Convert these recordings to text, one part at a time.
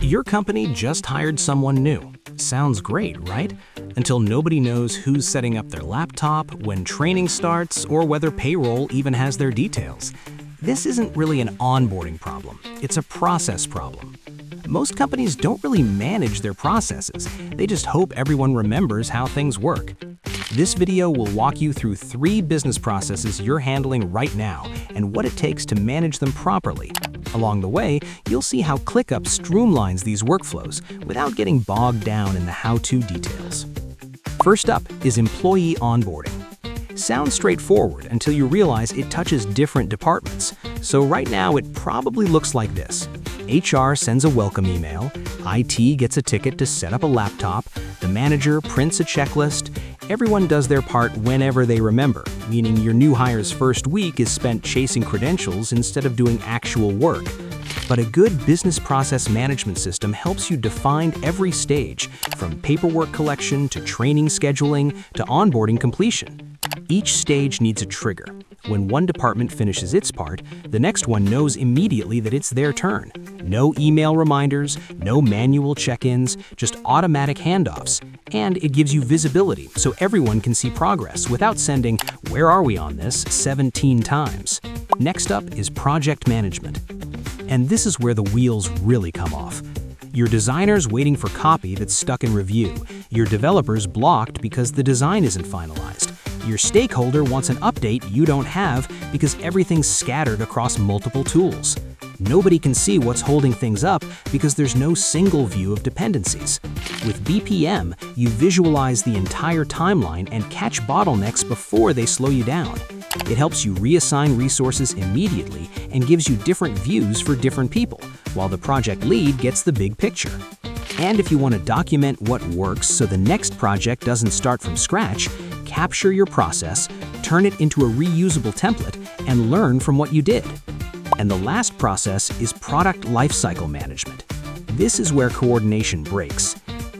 Your company just hired someone new. Sounds great, right? Until nobody knows who's setting up their laptop, when training starts, or whether payroll even has their details. This isn't really an onboarding problem, it's a process problem. Most companies don't really manage their processes, they just hope everyone remembers how things work. This video will walk you through 3 business processes you're handling right now and what it takes to manage them properly. Along the way, you'll see how ClickUp streamlines these workflows without getting bogged down in the how-to details. First up is employee onboarding. Sounds straightforward until you realize it touches different departments. So right now it probably looks like this. HR sends a welcome email, IT gets a ticket to set up a laptop, the manager prints a checklist. Everyone does their part whenever they remember, meaning your new hire's first week is spent chasing credentials instead of doing actual work. But a good business process management system helps you define every stage, from paperwork collection to training scheduling to onboarding completion. Each stage needs a trigger. When one department finishes its part, the next one knows immediately that it's their turn. No email reminders, no manual check-ins, just automatic handoffs. And it gives you visibility so everyone can see progress without sending "Where are we on this?" 17 times. Next up is project management. And this is where the wheels really come off. Your designer's waiting for copy that's stuck in review. Your developer's blocked because the design isn't finalized. Your stakeholder wants an update you don't have because everything's scattered across multiple tools. Nobody can see what's holding things up because there's no single view of dependencies. With BPM, you visualize the entire timeline and catch bottlenecks before they slow you down. It helps you reassign resources immediately and gives you different views for different people, while the project lead gets the big picture. And if you want to document what works so the next project doesn't start from scratch, capture your process, turn it into a reusable template, and learn from what you did. And the last process is product lifecycle management. This is where coordination breaks.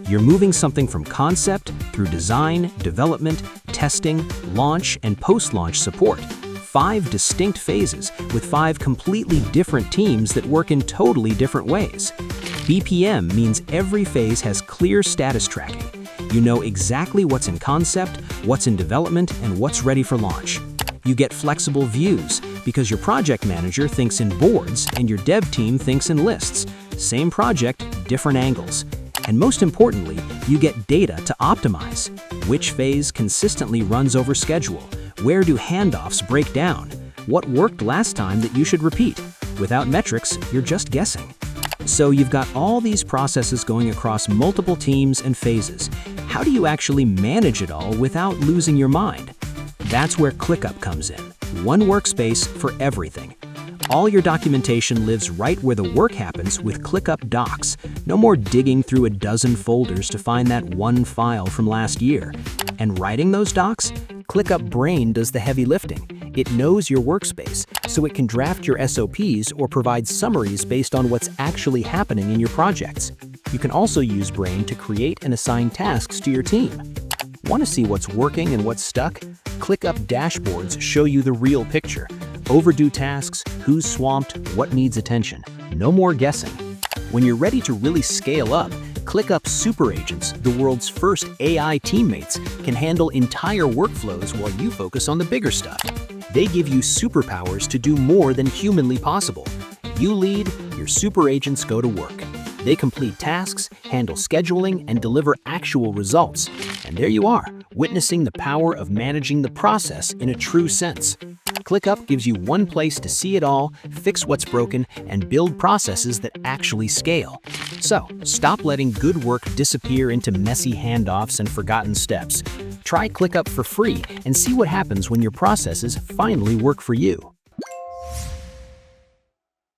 You're moving something from concept through design, development, testing, launch, and post-launch support. 5 distinct phases with 5 completely different teams that work in totally different ways. BPM means every phase has clear status tracking. You know exactly what's in concept, what's in development, and what's ready for launch. You get flexible views because your project manager thinks in boards and your dev team thinks in lists. Same project, different angles. And most importantly, you get data to optimize. Which phase consistently runs over schedule? Where do handoffs break down? What worked last time that you should repeat? Without metrics, you're just guessing. So you've got all these processes going across multiple teams and phases. How do you actually manage it all without losing your mind? That's where ClickUp comes in. One workspace for everything. All your documentation lives right where the work happens with ClickUp Docs. No more digging through a dozen folders to find that one file from last year. And writing those docs? ClickUp Brain does the heavy lifting. It knows your workspace, so it can draft your SOPs or provide summaries based on what's actually happening in your projects. You can also use Brain to create and assign tasks to your team. Want to see what's working and what's stuck? ClickUp dashboards show you the real picture. Overdue tasks, who's swamped, what needs attention. No more guessing. When you're ready to really scale up, ClickUp Super Agents, the world's first AI teammates, can handle entire workflows while you focus on the bigger stuff. They give you superpowers to do more than humanly possible. You lead, your super agents go to work. They complete tasks, handle scheduling, and deliver actual results. And there you are, witnessing the power of managing the process in a true sense. ClickUp gives you one place to see it all, fix what's broken, and build processes that actually scale. So, stop letting good work disappear into messy handoffs and forgotten steps. Try ClickUp for free and see what happens when your processes finally work for you.